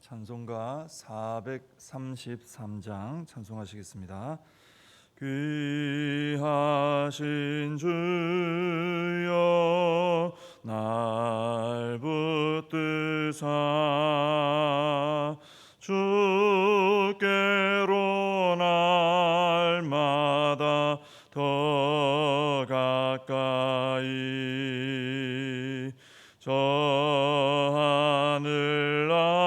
찬송가 433장 찬송하시겠습니다. 귀하신 주여 날 붙드사 주께로 날마다 더 가까이 저 하늘 나라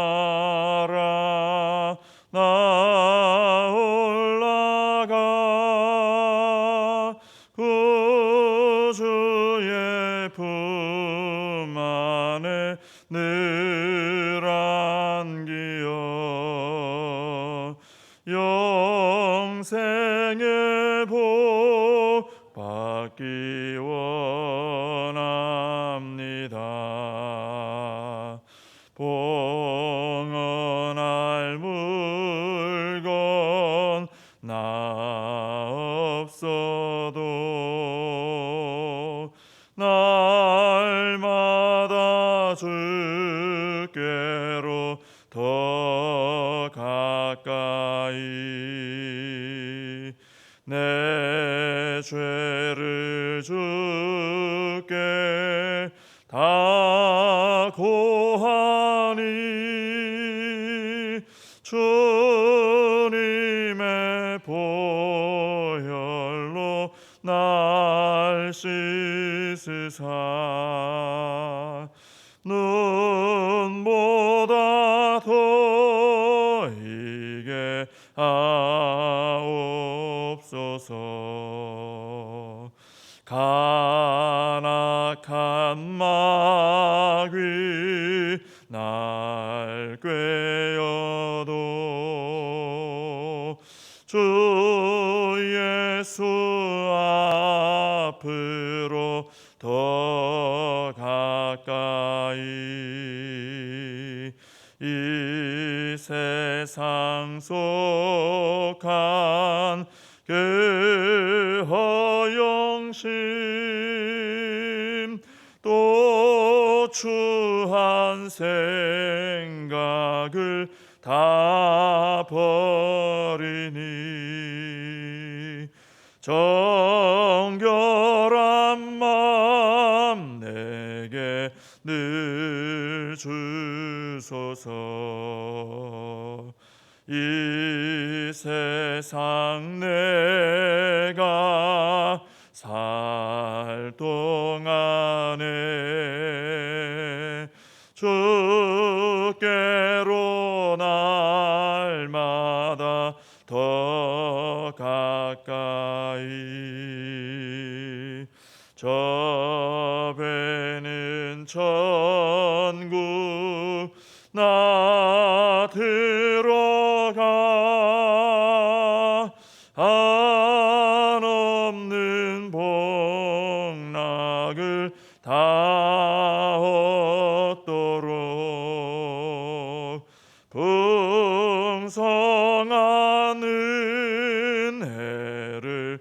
나 올라가 구주의 품 안에 늘 안기어 영생의 복 받기 원합니다. 봉헌할 물건 나 없어도 날마다 주께로 더 가까이 내 죄를 주께 다 고하니 주님의 보혈로 날 씻으사 눈보다 더 이게 하옵소서. 간악한 마귀 날 꾀어도 주 예수 앞으로 더 가까이 이 세상 속한 그 허영심 또 추한 생각을 다 버리니 정결한 마음 내게 늘 주소서. 이 세상 내가 살 동안에 주께로 날마다 더 가까이 저 배는 천국 나 들어가 한없는 복락을 다 얻도록 풍성한 은혜를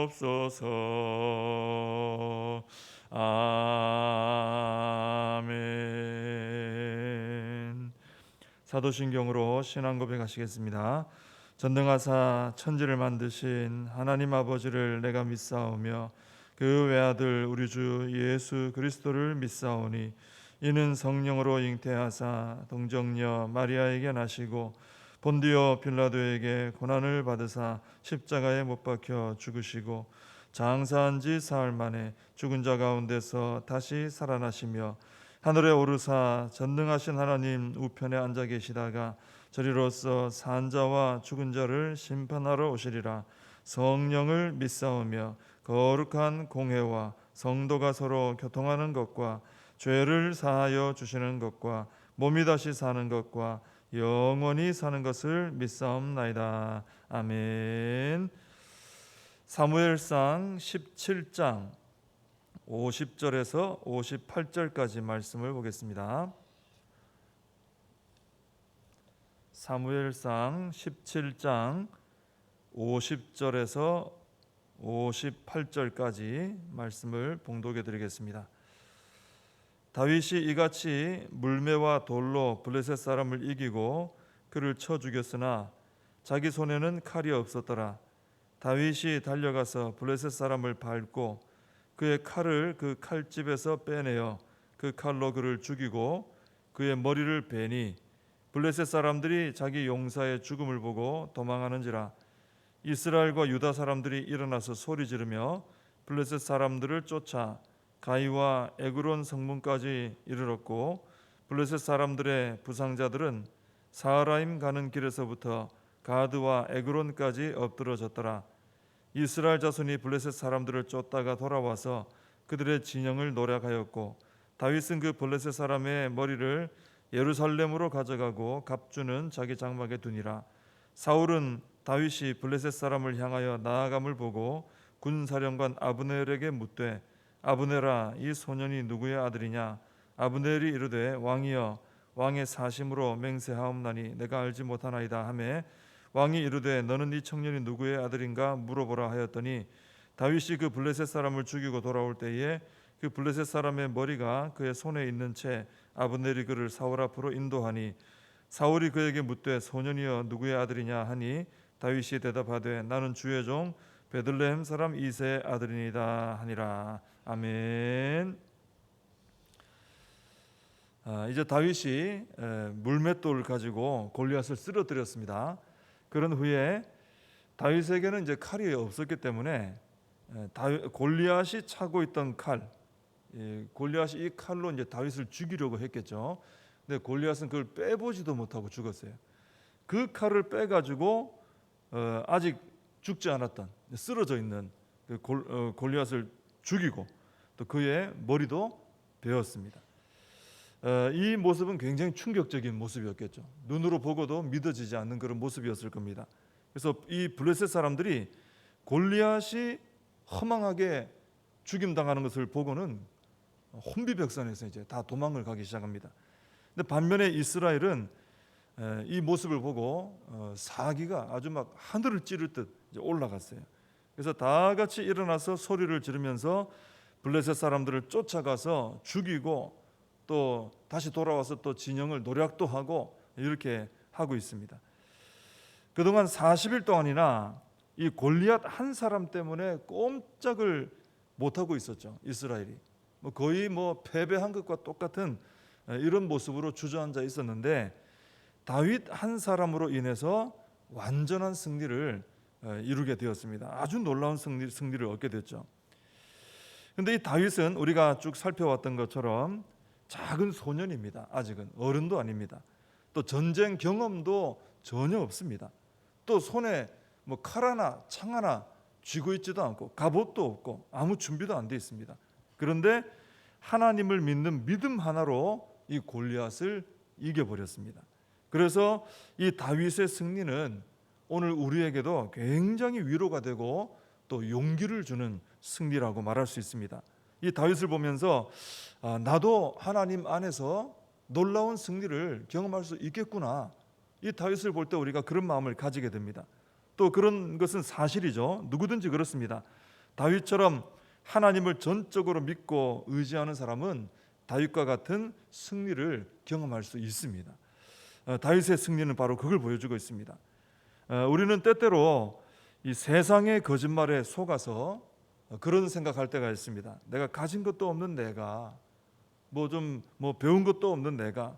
주옵소서. 아멘. 사도신경으로 신앙 고백하시겠습니다. 전능하사 천지를 만드신 하나님 아버지를 내가 믿사오며 그 외아들 우리 주 예수 그리스도를 믿사오니 이는 성령으로 잉태하사 동정녀 마리아에게 나시고 본디오 빌라도에게 고난을 받으사 십자가에 못 박혀 죽으시고 장사한 지 사흘 만에 죽은 자 가운데서 다시 살아나시며 하늘에 오르사 전능하신 하나님 우편에 앉아 계시다가 저리로서 산 자와 죽은 자를 심판하러 오시리라. 성령을 믿사오며 거룩한 공회와 성도가 서로 교통하는 것과 죄를 사하여 주시는 것과 몸이 다시 사는 것과 영원히 사는 것을 믿사옵나이다. 아멘. 사무엘상 17장 50절에서 58절까지 말씀을 보겠습니다. 사무엘상 17장 50절에서 58절까지 말씀을 봉독해 드리겠습니다. 다윗이 이같이 물매와 돌로 블레셋 사람을 이기고 그를 쳐 죽였으나 자기 손에는 칼이 없었더라. 다윗이 달려가서 블레셋 사람을 밟고 그의 칼을 그 칼집에서 빼내어 그 칼로 그를 죽이고 그의 머리를 베니 블레셋 사람들이 자기 용사의 죽음을 보고 도망하는지라. 이스라엘과 유다 사람들이 일어나서 소리 지르며 블레셋 사람들을 쫓아 가이와 에그론 성문까지 이르렀고 블레셋 사람들의 부상자들은 사하라임 가는 길에서부터 가드와 에그론까지 엎드러졌더라. 이스라엘 자손이 블레셋 사람들을 쫓다가 돌아와서 그들의 진영을 노략하였고 다윗은 그 블레셋 사람의 머리를 예루살렘으로 가져가고 갑주는 자기 장막에 두니라. 사울은 다윗이 블레셋 사람을 향하여 나아감을 보고 군사령관 아브넬에게 묻되 아브넬아, 이 소년이 누구의 아들이냐? 아브넬이 이르되 왕이여, 왕의 사심으로 맹세하옵나니 내가 알지 못하나이다 하매 왕이 이르되 너는 이 청년이 누구의 아들인가 물어보라 하였더니 다윗이 그 블레셋 사람을 죽이고 돌아올 때에 그 블레셋 사람의 머리가 그의 손에 있는 채 아브넬이 그를 사울 앞으로 인도하니 사울이 그에게 묻되 소년이여 누구의 아들이냐 하니 다윗이 대답하되 나는 주의 종 베들레헴 사람 이새의 아들이니이다 하니라. 아멘. 이제 다윗이 물맷돌을 가지고 골리앗을 쓰러뜨렸습니다. 그런 후에 다윗에게는 이제 칼이 없었기 때문에 골리앗이 차고 있던 칼, 골리앗이 이 칼로 이제 다윗을 죽이려고 했겠죠. 근데 골리앗은 그걸 빼보지도 못하고 죽었어요. 그 칼을 빼가지고 아직 죽지 않았던 쓰러져 있는 그 골리앗을 죽이고 또 그의 머리도 베었습니다. 이 모습은 굉장히 충격적인 모습이었겠죠. 눈으로 보고도 믿어지지 않는 그런 모습이었을 겁니다. 그래서 이 블레셋 사람들이 골리앗이 허망하게 죽임당하는 것을 보고는 혼비백산해서 이제 다 도망을 가기 시작합니다. 근데 반면에 이스라엘은 이 모습을 보고 사기가 아주 막 하늘을 찌를 듯 이제 올라갔어요. 그래서 다 같이 일어나서 소리를 지르면서 블레셋 사람들을 쫓아가서 죽이고 또 다시 돌아와서 또 진영을 노략도 하고 이렇게 하고 있습니다. 그동안 40일 동안이나 이 골리앗 한 사람 때문에 꼼짝을 못하고 있었죠. 이스라엘이 거의 패배한 것과 똑같은 이런 모습으로 주저앉아 있었는데 다윗 한 사람으로 인해서 완전한 승리를 이루게 되었습니다. 아주 놀라운 승리를 얻게 됐죠. 그런데 이 다윗은 우리가 쭉 살펴왔던 것처럼 작은 소년입니다. 아직은 어른도 아닙니다. 또 전쟁 경험도 전혀 없습니다. 또 손에 칼 하나 창 하나 쥐고 있지도 않고 갑옷도 없고 아무 준비도 안 돼 있습니다. 그런데 하나님을 믿는 믿음 하나로 이 골리앗을 이겨버렸습니다. 그래서 이 다윗의 승리는 오늘 우리에게도 굉장히 위로가 되고 또 용기를 주는 승리라고 말할 수 있습니다. 이 다윗을 보면서 나도 하나님 안에서 놀라운 승리를 경험할 수 있겠구나. 이 다윗을 볼 때 우리가 그런 마음을 가지게 됩니다. 또 그런 것은 사실이죠. 누구든지 그렇습니다. 다윗처럼 하나님을 전적으로 믿고 의지하는 사람은 다윗과 같은 승리를 경험할 수 있습니다. 다윗의 승리는 바로 그걸 보여주고 있습니다. 우리는 때때로 이 세상의 거짓말에 속아서 그런 생각할 때가 있습니다. 내가 가진 것도 없는 내가, 배운 것도 없는 내가,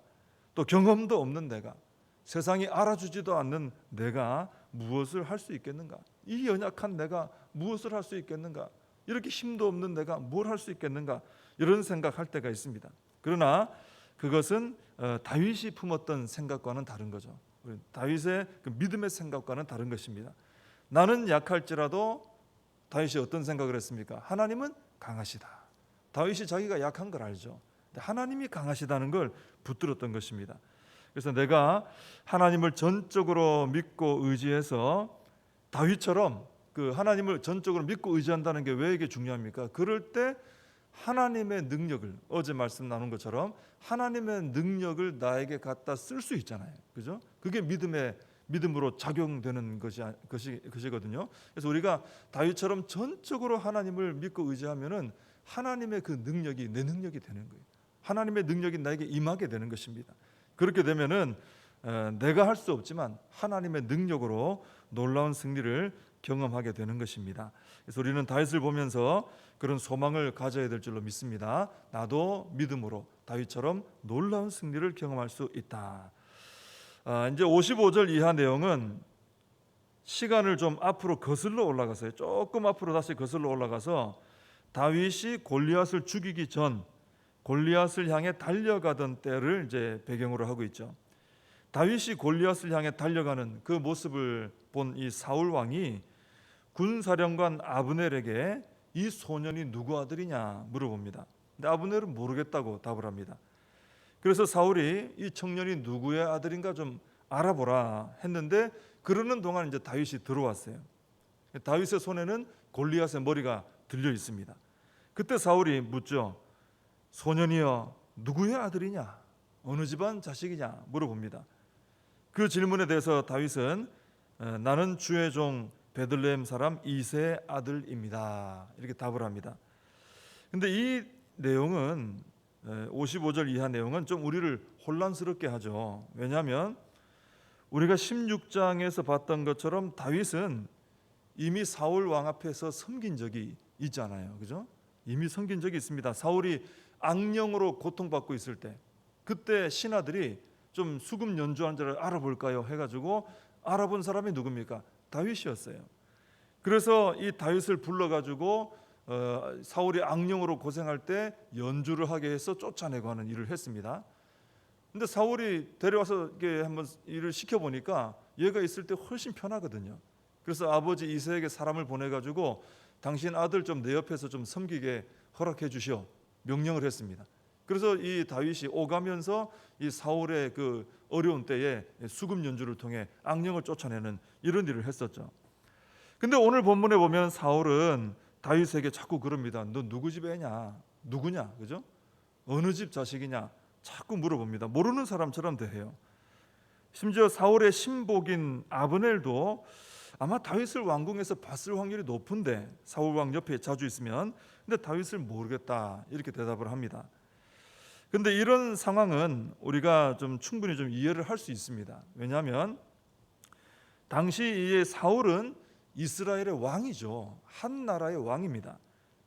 또 경험도 없는 내가, 세상이 알아주지도 않는 내가 무엇을 할 수 있겠는가? 이 연약한 내가 무엇을 할 수 있겠는가? 이렇게 힘도 없는 내가 뭘 할 수 있겠는가? 이런 생각할 때가 있습니다. 그러나 그것은 다윗이 품었던 생각과는 다른 거죠. 다윗의 그 믿음의 생각과는 다른 것입니다. 나는 약할지라도 다윗이 어떤 생각을 했습니까? 하나님은 강하시다. 다윗이 자기가 약한 걸 알죠. 하나님이 강하시다는 걸 붙들었던 것입니다. 그래서 내가 하나님을 전적으로 믿고 의지해서 다윗처럼 그 하나님을 전적으로 믿고 의지한다는 게 왜 이게 중요합니까? 그럴 때 하나님의 능력을, 어제 말씀 나눈 것처럼 하나님의 능력을 나에게 갖다 쓸 수 있잖아요. 그죠? 그게 믿음으로 작용되는 것이거든요. 그래서 우리가 다윗처럼 전적으로 하나님을 믿고 의지하면은 하나님의 그 능력이 내 능력이 되는 거예요. 하나님의 능력이 나에게 임하게 되는 것입니다. 그렇게 되면은 내가 할 수 없지만 하나님의 능력으로 놀라운 승리를 경험하게 되는 것입니다. 그래서 우리는 다윗을 보면서 그런 소망을 가져야 될 줄로 믿습니다. 나도 믿음으로 다윗처럼 놀라운 승리를 경험할 수 있다. 이제 55절 이하 내용은 시간을 좀 앞으로 거슬러 올라가서요. 조금 앞으로 다시 거슬러 올라가서 다윗이 골리앗을 죽이기 전 골리앗을 향해 달려가던 때를 이제 배경으로 하고 있죠. 다윗이 골리앗을 향해 달려가는 그 모습을 본 이 사울 왕이 군사령관 아브넬에게 이 소년이 누구 아들이냐 물어봅니다. 근데 아브넬은 모르겠다고 답을 합니다. 그래서 사울이 이 청년이 누구의 아들인가 좀 알아보라 했는데 그러는 동안 이제 다윗이 들어왔어요. 다윗의 손에는 골리앗의 머리가 들려 있습니다. 그때 사울이 묻죠. 소년이여 누구의 아들이냐? 어느 집안 자식이냐? 물어봅니다. 그 질문에 대해서 다윗은 나는 주의 종 베들레헴 사람 이새의 아들입니다. 이렇게 답을 합니다. 근데 이 내용은 55절 이하 내용은 좀 우리를 혼란스럽게 하죠. 왜냐하면 우리가 16장에서 봤던 것처럼 다윗은 이미 사울 왕 앞에서 섬긴 적이 있잖아요. 그죠? 이미 섬긴 적이 있습니다. 사울이 악령으로 고통받고 있을 때 그때 신하들이 좀 수금 연주하는 자를 알아볼까요? 해가지고 알아본 사람이 누굽니까? 다윗이었어요. 그래서 이 다윗을 불러가지고 사울이 악령으로 고생할 때 연주를 하게 해서 쫓아내고 하는 일을 했습니다. 근데 사울이 데려와서 이렇게 한번 일을 시켜보니까 얘가 있을 때 훨씬 편하거든요. 그래서 아버지 이새에게 사람을 보내가지고 당신 아들 좀 내 옆에서 좀 섬기게 허락해 주시오 명령을 했습니다. 그래서 이 다윗이 오가면서 이 사울의 그 어려운 때에 수금 연주를 통해 악령을 쫓아내는 이런 일을 했었죠. 근데 오늘 본문에 보면 사울은 다윗에게 자꾸 그럽니다. 너 누구 집 애냐? 누구냐? 그죠? 어느 집 자식이냐? 자꾸 물어봅니다. 모르는 사람처럼 대해요. 심지어 사울의 신복인 아브넬도 아마 다윗을 왕궁에서 봤을 확률이 높은데 사울 왕 옆에 자주 있으면 근데 다윗을 모르겠다 이렇게 대답을 합니다. 근데 이런 상황은 우리가 좀 충분히 좀 이해를 할 수 있습니다. 왜냐하면 당시 이 사울은 이스라엘의 왕이죠. 한 나라의 왕입니다.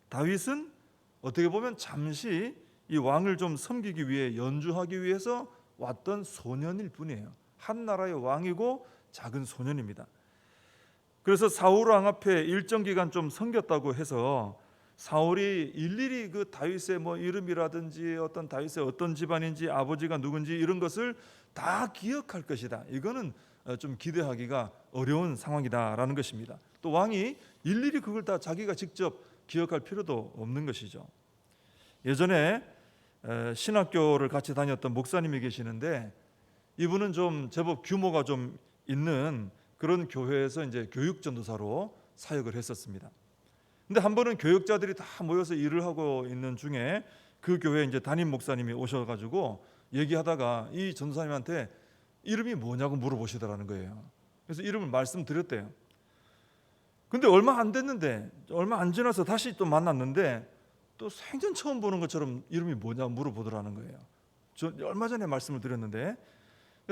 다윗은 어떻게 보면 잠시 이 왕을 좀 섬기기 위해 연주하기 위해서 왔던 소년일 뿐이에요. 한 나라의 왕이고 작은 소년입니다. 그래서 사울 왕 앞에 일정 기간 좀 섬겼다고 해서 사울이 일일이 그 다윗의 뭐 이름이라든지 어떤 다윗의 어떤 집안인지 아버지가 누군지 이런 것을 다 기억할 것이다. 이거는 좀 기대하기가 어려운 상황이다라는 것입니다. 또 왕이 일일이 그걸 다 자기가 직접 기억할 필요도 없는 것이죠. 예전에 신학교를 같이 다녔던 목사님이 계시는데 이분은 좀 제법 규모가 좀 있는 그런 교회에서 이제 교육 전도사로 사역을 했었습니다. 근데 한 번은 교역자들이 다 모여서 일을 하고 있는 중에 그 교회 이제 담임 목사님이 오셔가지고 얘기하다가 이 전도사님한테 이름이 뭐냐고 물어보시더라는 거예요. 그래서 이름을 말씀드렸대요. 근데 얼마 안 됐는데 얼마 안 지나서 다시 또 만났는데 또 생전 처음 보는 것처럼 이름이 뭐냐고 물어보더라는 거예요. 저 얼마 전에 말씀을 드렸는데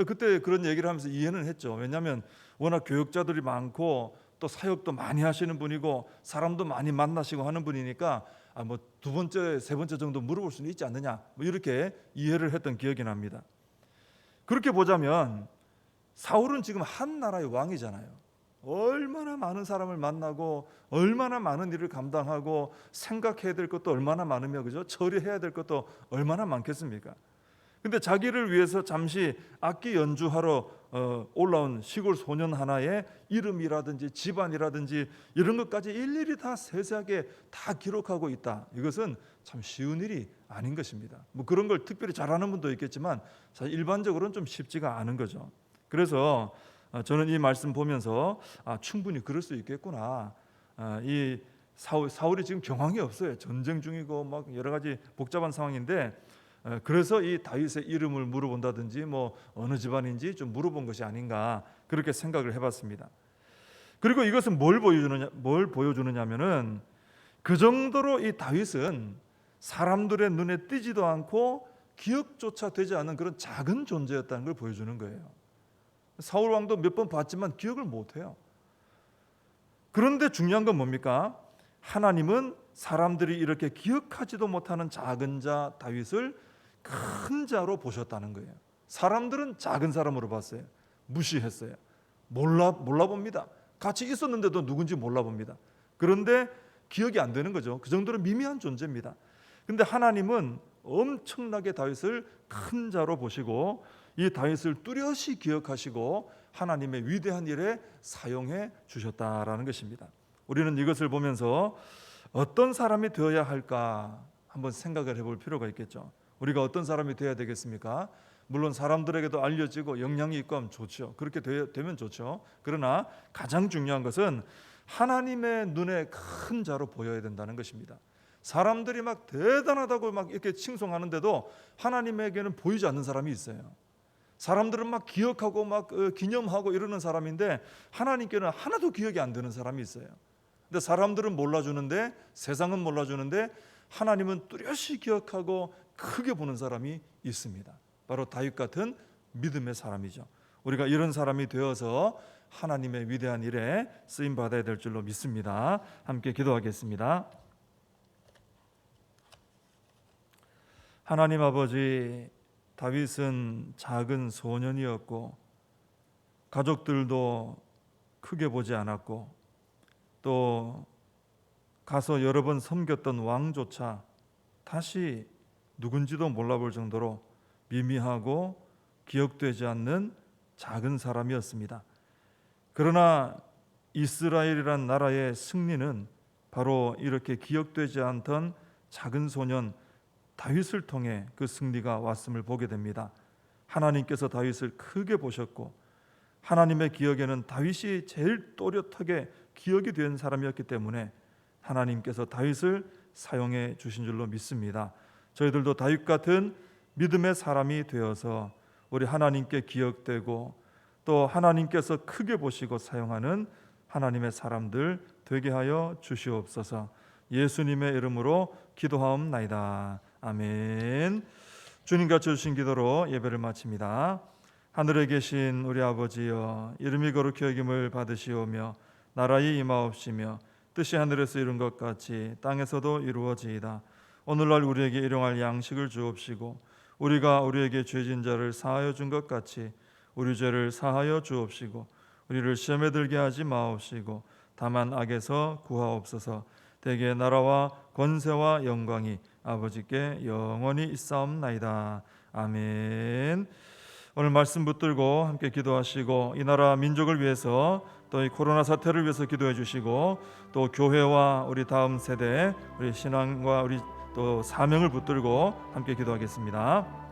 그때 그런 얘기를 하면서 이해는 했죠. 왜냐하면 워낙 교역자들이 많고 또 사역도 많이 하시는 분이고 사람도 많이 만나시고 하는 분이니까 뭐 두 번째, 세 번째 정도 물어볼 수는 있지 않느냐 뭐 이렇게 이해를 했던 기억이 납니다. 그렇게 보자면 사울은 지금 한 나라의 왕이잖아요. 얼마나 많은 사람을 만나고 얼마나 많은 일을 감당하고 생각해야 될 것도 얼마나 많으며 그죠? 처리해야 될 것도 얼마나 많겠습니까? 근데 자기를 위해서 잠시 악기 연주하러 올라온 시골 소년 하나의 이름이라든지 집안이라든지 이런 것까지 일일이 다 세세하게 다 기록하고 있다. 이것은 참 쉬운 일이 아닌 것입니다. 뭐 그런 걸 특별히 잘하는 분도 있겠지만 사실 일반적으로는 좀 쉽지가 않은 거죠. 그래서 저는 이 말씀 보면서 충분히 그럴 수 있겠구나. 이 사울이 지금 경황이 없어요. 전쟁 중이고 막 여러 가지 복잡한 상황인데 그래서 이 다윗의 이름을 물어본다든지 뭐 어느 집안인지 좀 물어본 것이 아닌가 그렇게 생각을 해봤습니다. 그리고 이것은 뭘 보여주느냐면은 그 정도로 이 다윗은 사람들의 눈에 띄지도 않고 기억조차 되지 않은 그런 작은 존재였다는 걸 보여주는 거예요. 사울 왕도 몇 번 봤지만 기억을 못해요. 그런데 중요한 건 뭡니까? 하나님은 사람들이 이렇게 기억하지도 못하는 작은 자 다윗을 큰 자로 보셨다는 거예요. 사람들은 작은 사람으로 봤어요. 무시했어요. 몰라 봅니다. 같이 있었는데도 누군지 몰라 봅니다. 그런데 기억이 안 되는 거죠. 그 정도로 미미한 존재입니다. 근데 하나님은 엄청나게 다윗을 큰 자로 보시고 이 다윗을 뚜렷이 기억하시고 하나님의 위대한 일에 사용해 주셨다라는 것입니다. 우리는 이것을 보면서 어떤 사람이 되어야 할까 한번 생각을 해볼 필요가 있겠죠. 우리가 어떤 사람이 되어야 되겠습니까? 물론 사람들에게도 알려지고 영향이 있고 하면 좋죠. 그렇게 되면 좋죠. 그러나 가장 중요한 것은 하나님의 눈에 큰 자로 보여야 된다는 것입니다. 사람들이 막 대단하다고 막 이렇게 칭송하는데도 하나님에게는 보이지 않는 사람이 있어요. 사람들은 막 기억하고 막 기념하고 이러는 사람인데 하나님께는 하나도 기억이 안 되는 사람이 있어요. 근데 사람들은 몰라주는데, 세상은 몰라주는데 하나님은 뚜렷이 기억하고 크게 보는 사람이 있습니다. 바로 다윗 같은 믿음의 사람이죠. 우리가 이런 사람이 되어서 하나님의 위대한 일에 쓰임 받아야 될 줄로 믿습니다. 함께 기도하겠습니다. 하나님 아버지, 다윗은 작은 소년이었고 가족들도 크게 보지 않았고 또 가서 여러 번 섬겼던 왕조차 다시 누군지도 몰라볼 정도로 미미하고 기억되지 않는 작은 사람이었습니다. 그러나 이스라엘이란 나라의 승리는 바로 이렇게 기억되지 않던 작은 소년 다윗을 통해 그 승리가 왔음을 보게 됩니다. 하나님께서 다윗을 크게 보셨고 하나님의 기억에는 다윗이 제일 또렷하게 기억이 된 사람이었기 때문에 하나님께서 다윗을 사용해 주신 줄로 믿습니다. 저희들도 다윗 같은 믿음의 사람이 되어서 우리 하나님께 기억되고 또 하나님께서 크게 보시고 사용하는 하나님의 사람들 되게 하여 주시옵소서. 예수님의 이름으로 기도하옵나이다. 아멘. 주님과 주신 기도로 예배를 마칩니다. 하늘에 계신 우리 아버지여, 이름이 거룩히 여김을 받으시오며 나라의 임하옵시며 뜻이 하늘에서 이룬 것 같이 땅에서도 이루어지이다. 오늘날 우리에게 일용할 양식을 주옵시고 우리가 우리에게 죄진 자를 사하여 준 것 같이 우리 죄를 사하여 주옵시고 우리를 시험에 들게 하지 마옵시고 다만 악에서 구하옵소서. 대개 나라와 권세와 영광이 아버지께 영원히 있사옵나이다. 아멘. 오늘 말씀 붙들고 함께 기도하시고 이 나라 민족을 위해서 또 이 코로나 사태를 위해서 기도해 주시고 또 교회와 우리 다음 세대 우리 신앙과 우리 또 사명을 붙들고 함께 기도하겠습니다.